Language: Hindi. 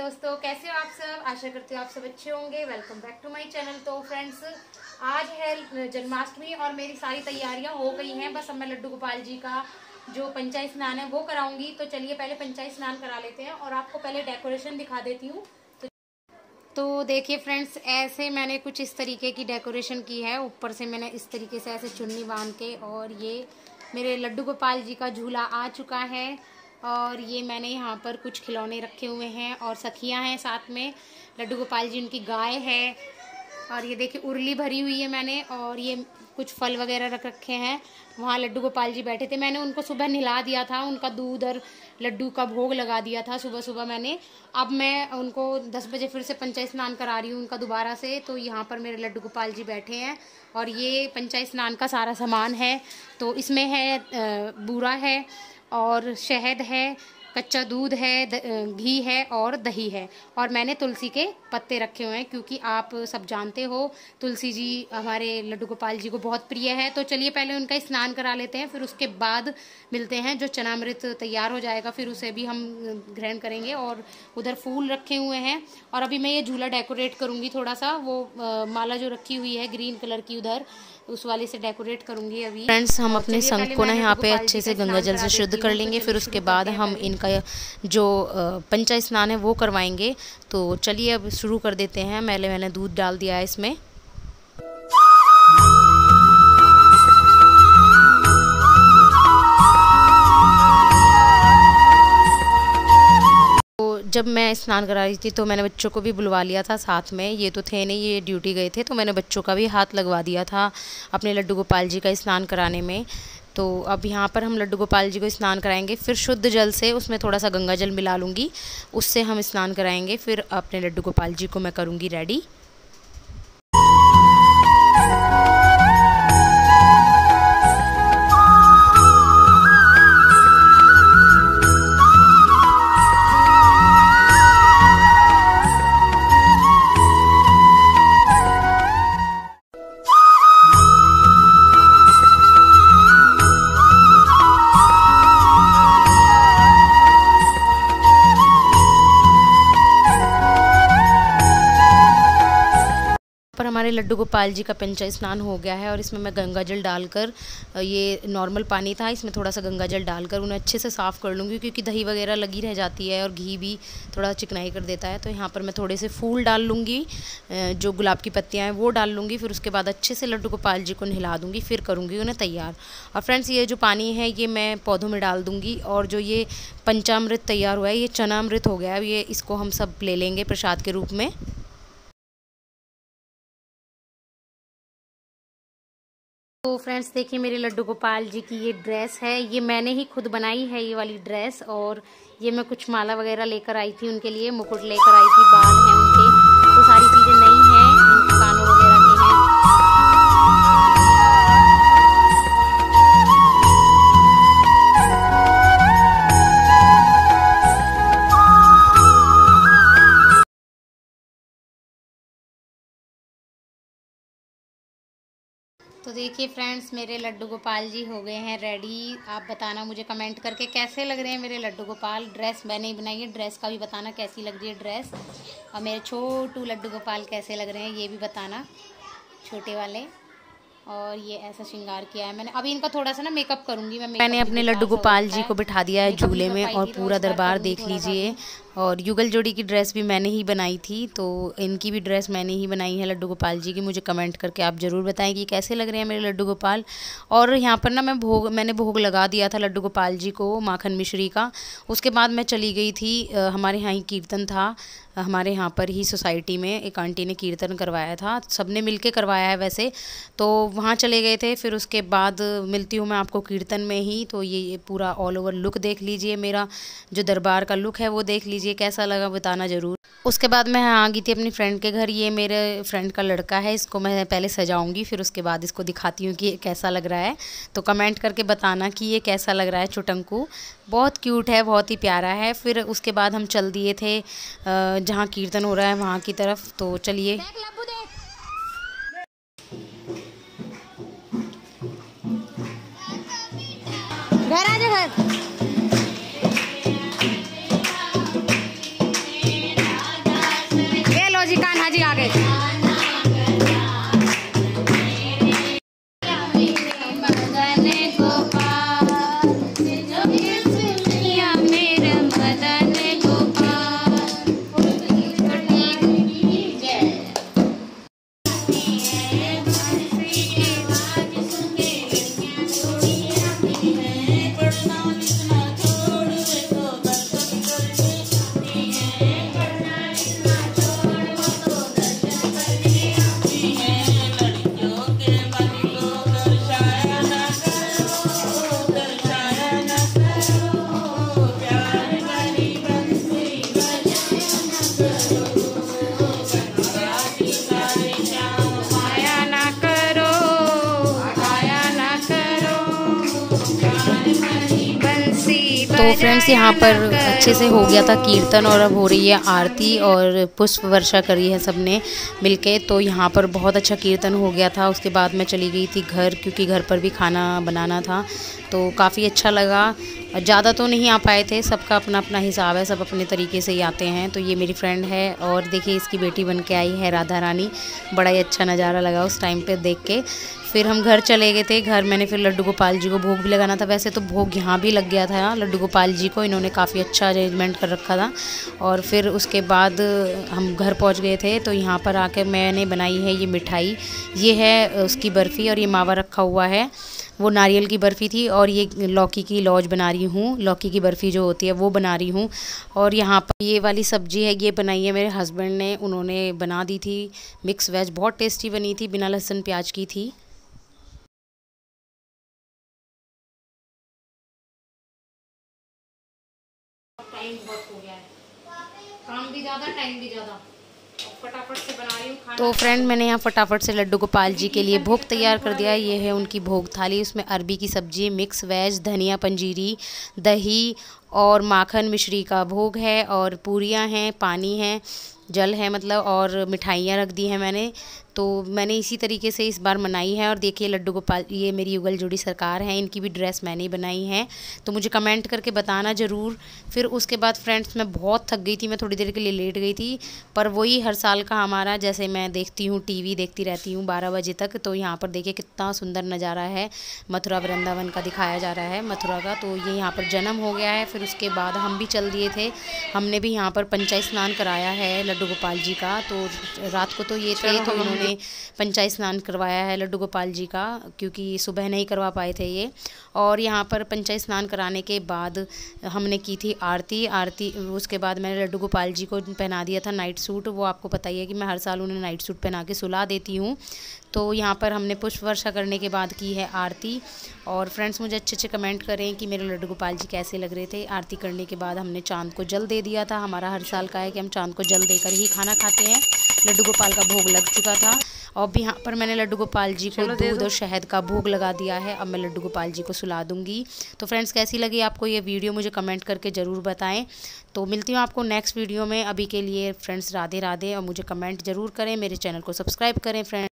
दोस्तों, कैसे हो आप सब। आशा करती हूँ आप सब अच्छे होंगे। Welcome back to my channel. तो फ्रेंड्स, आज है जन्माष्टमी और मेरी सारी तैयारियां हो गई हैं। बस अब मैं लड्डू गोपाल जी का जो पंचायत स्नान है वो कराऊंगी। तो चलिए पहले पंचायत स्नान करा लेते हैं और आपको पहले डेकोरेशन दिखा देती हूँ। तो देखिए फ्रेंड्स, ऐसे मैंने कुछ इस तरीके की डेकोरेशन की है। ऊपर से मैंने इस तरीके से ऐसे चुन्नी बांध के, और ये मेरे लड्डू गोपाल जी का झूला आ चुका है। और ये मैंने यहाँ पर कुछ खिलौने रखे हुए हैं और सखियाँ हैं साथ में। लड्डू गोपाल जी, उनकी गाय है। और ये देखिए उरली भरी हुई है मैंने, और ये कुछ फल वगैरह रख रखे हैं। वहाँ लड्डू गोपाल जी बैठे थे। मैंने उनको सुबह नहला दिया था, उनका दूध और लड्डू का भोग लगा दिया था सुबह सुबह मैंने। अब मैं उनको 10 बजे फिर से पंचायत स्नान करा रही हूँ उनका दोबारा से। तो यहाँ पर मेरे लड्डू गोपाल जी बैठे हैं और ये पंचायत स्नान का सारा सामान है। तो इसमें है बूरा है और शहद है, कच्चा दूध है, घी है और दही है। और मैंने तुलसी के पत्ते रखे हुए हैं, क्योंकि आप सब जानते हो तुलसी जी हमारे लड्डू गोपाल जी को बहुत प्रिय है। तो चलिए पहले उनका स्नान करा लेते हैं, फिर उसके बाद मिलते हैं। जो चनामृत तैयार हो जाएगा फिर उसे भी हम ग्रहण करेंगे। और उधर फूल रखे हुए हैं। और अभी मैं ये झूला डेकोरेट करूँगी थोड़ा सा। वो माला जो रखी हुई है ग्रीन कलर की, उधर उस वाले से डेकोरेट करूंगी अभी। फ्रेंड्स, हम अपने संग को ना यहाँ पे अच्छे से गंगा जल से शुद्ध कर लेंगे। फिर उसके बाद हम इनका जो पंचायत स्नान है वो करवाएंगे। तो चलिए अब शुरू कर देते हैं। मैंने दूध डाल दिया है इसमें। जब मैं स्नान करा रही थी तो मैंने बच्चों को भी बुलवा लिया था साथ में। ये तो थे नहीं, ये ड्यूटी गए थे, तो मैंने बच्चों का भी हाथ लगवा दिया था अपने लड्डू गोपाल जी का स्नान कराने में। तो अब यहाँ पर हम लड्डू गोपाल जी को स्नान कराएंगे। फिर शुद्ध जल से उसमें थोड़ा सा गंगा जल मिला लूँगी, उससे हम स्नान कराएंगे। फिर अपने लड्डू गोपाल जी को मैं करूँगी रेडी। पर हमारे लड्डू गोपाल जी का पंचायत स्नान हो गया है। और इसमें मैं गंगा जल डालकर, ये नॉर्मल पानी था, इसमें थोड़ा सा गंगा जल डालकर उन्हें अच्छे से साफ़ कर लूँगी, क्योंकि दही वगैरह लगी रह जाती है और घी भी थोड़ा चिकनाई कर देता है। तो यहाँ पर मैं थोड़े से फूल डाल लूँगी, जो गुलाब की पत्तियाँ हैं वो डाल लूँगी। फिर उसके बाद अच्छे से लड्डू गोपाल जी को नहला दूँगी, फिर करूँगी उन्हें तैयार। और फ्रेंड्स, ये जो पानी है ये मैं पौधों में डाल दूँगी। और जो ये पंचामृत तैयार हुआ है ये चनामृत हो गया है। ये इसको हम सब ले लेंगे प्रसाद के रूप में। तो फ्रेंड्स देखिए, मेरे लड्डू गोपाल जी की ये ड्रेस है, ये मैंने ही खुद बनाई है ये वाली ड्रेस। और ये मैं कुछ माला वगैरह लेकर आई थी उनके लिए, मुकुट लेकर आई थी, बाल हैं उनके, तो सारी चीज़ें नई हैं, उनके कानों वगैरह की हैं। तो देखिए फ्रेंड्स, मेरे लड्डू गोपाल जी हो गए हैं रेडी। आप बताना मुझे कमेंट करके कैसे लग रहे हैं मेरे लड्डू गोपाल। ड्रेस मैंने ही बनाई है, ड्रेस का भी बताना कैसी लग रही है ड्रेस। और मेरे छोटू लड्डू गोपाल कैसे लग रहे हैं ये भी बताना, छोटे वाले। और ये ऐसा श्रृंगार किया है मैंने। अभी इनका थोड़ा सा ना मेकअप करूंगी मैं। मैंने अपने लड्डू गोपाल जी को बिठा दिया है झूले में, और पूरा दरबार देख लीजिए। और युगल जोड़ी की ड्रेस भी मैंने ही बनाई थी, तो इनकी भी ड्रेस मैंने ही बनाई है लड्डू गोपाल जी की। मुझे कमेंट करके आप ज़रूर बताएं कि कैसे लग रहे हैं मेरे लड्डू गोपाल। और यहाँ पर ना मैंने भोग लगा दिया था लड्डू गोपाल जी को माखन मिश्री का। उसके बाद मैं चली गई थी, हमारे यहाँ ही कीर्तन था, हमारे यहाँ पर ही सोसाइटी में एक आंटी ने कीर्तन करवाया था, सबने मिलके करवाया है वैसे। तो वहाँ चले गए थे। फिर उसके बाद मिलती हूँ मैं आपको कीर्तन में ही। तो ये पूरा ऑल ओवर लुक देख लीजिए, मेरा जो दरबार का लुक है वो देख लीजिए, कैसा लगा बताना ज़रूर। उसके बाद मैं आ गई थी अपनी फ्रेंड के घर। ये मेरे फ्रेंड का लड़का है, इसको मैं पहले सजाऊंगी, फिर उसके बाद इसको दिखाती हूँ कि कैसा लग रहा है। तो कमेंट करके बताना कि ये कैसा लग रहा है चुटंकू। बहुत क्यूट है, बहुत ही प्यारा है। फिर उसके बाद हम चल दिए थे जहाँ कीर्तन हो रहा है वहाँ की तरफ। तो चलिए। घर आ जा घर। तो फ्रेंड्स यहाँ पर अच्छे से हो गया था कीर्तन और अब हो रही है आरती और पुष्प वर्षा करी है सबने मिलके। तो यहाँ पर बहुत अच्छा कीर्तन हो गया था। उसके बाद मैं चली गई थी घर, क्योंकि घर पर भी खाना बनाना था। तो काफ़ी अच्छा लगा। ज़्यादा तो नहीं आ पाए थे, सबका अपना अपना हिसाब है, सब अपने तरीके से ही आते हैं। तो ये मेरी फ्रेंड है और देखिए इसकी बेटी बन के आई है राधा रानी। बड़ा ही अच्छा नज़ारा लगा उस टाइम पे देख के। फिर हम घर चले गए थे। घर मैंने फिर लड्डू गोपाल जी को भोग भी लगाना था। वैसे तो भोग यहाँ भी लग गया था लड्डू गोपाल जी को, इन्होंने काफ़ी अच्छा अरेंजमेंट कर रखा था। और फिर उसके बाद हम घर पहुँच गए थे। तो यहाँ पर आकर मैंने बनाई है ये मिठाई, ये है उसकी बर्फ़ी और ये मावा रखा हुआ है, वो नारियल की बर्फ़ी थी। और ये लौकी की लौज बना रही हूँ, लौकी की बर्फ़ी जो होती है वो बना रही हूँ। और यहाँ पर ये वाली सब्ज़ी है, ये बनाई है मेरे हस्बैंड ने, उन्होंने बना दी थी मिक्स वेज, बहुत टेस्टी बनी थी, बिना लहसुन प्याज की थी। टाइम बहुत हो गया है, काम भी ज़्यादा टाइम भी ज़्यादा, फटाफट से बना रही हूँ खाना। तो फ्रेंड मैंने यहाँ फटाफट से लड्डू गोपाल जी के लिए भोग तैयार कर दिया है। ये है उनकी भोग थाली, उसमें अरबी की सब्ज़ी, मिक्स वेज, धनिया पंजीरी, दही और माखन मिश्री का भोग है, और पूरियाँ हैं, पानी है, जल है मतलब, और मिठाइयाँ रख दी हैं मैंने। तो मैंने इसी तरीके से इस बार मनाई है। और देखिए लड्डू गोपाल, ये मेरी युगल जोड़ी सरकार हैं, इनकी भी ड्रेस मैंने ही बनाई है, तो मुझे कमेंट करके बताना ज़रूर। फिर उसके बाद फ्रेंड्स मैं बहुत थक गई थी, मैं थोड़ी देर के लिए लेट गई थी। पर वही हर साल का हमारा, जैसे मैं देखती हूँ टीवी देखती रहती हूँ 12 बजे तक, तो यहाँ पर देखिए कितना सुंदर नज़ारा है, मथुरा वृंदावन का दिखाया जा रहा है, मथुरा का। तो ये यहाँ पर जन्म हो गया है। फिर उसके बाद हम भी चल दिए थे, हमने भी यहाँ पर पंचायत स्नान कराया है लड्डू गोपाल जी का। तो रात को तो ये थे, तो इन्होंने पंचायत स्नान करवाया है लड्डू गोपाल जी का, क्योंकि सुबह नहीं करवा पाए थे ये। और यहाँ पर पंचायत स्नान कराने के बाद हमने की थी आरती। उसके बाद मैंने लड्डू गोपाल जी को पहना दिया था नाइट सूट। वो आपको पता ही है कि मैं हर साल उन्हें नाइट सूट पहना के सुला देती हूँ। तो यहाँ पर हमने पुष्प वर्षा करने के बाद की है आरती। और फ्रेंड्स मुझे अच्छे अच्छे कमेंट करें कि मेरे लड्डू गोपाल जी कैसे लग रहे थे। आरती करने के बाद हमने चांद को जल दे दिया था। हमारा हर साल का है कि हम चांद को जल देकर ही खाना खाते हैं। लड्डू गोपाल का भोग लग चुका था। और भी यहाँ पर मैंने लड्डू गोपाल जी को दूध और शहद का भोग लगा दिया है। अब मैं लड्डू गोपाल जी को सुला दूंगी। तो फ्रेंड्स कैसी लगी आपको ये वीडियो, मुझे कमेंट करके ज़रूर बताएं। तो मिलती हूँ आपको नेक्स्ट वीडियो में। अभी के लिए फ्रेंड्स राधे राधे, और मुझे कमेंट ज़रूर करें, मेरे चैनल को सब्सक्राइब करें फ्रेंड्स।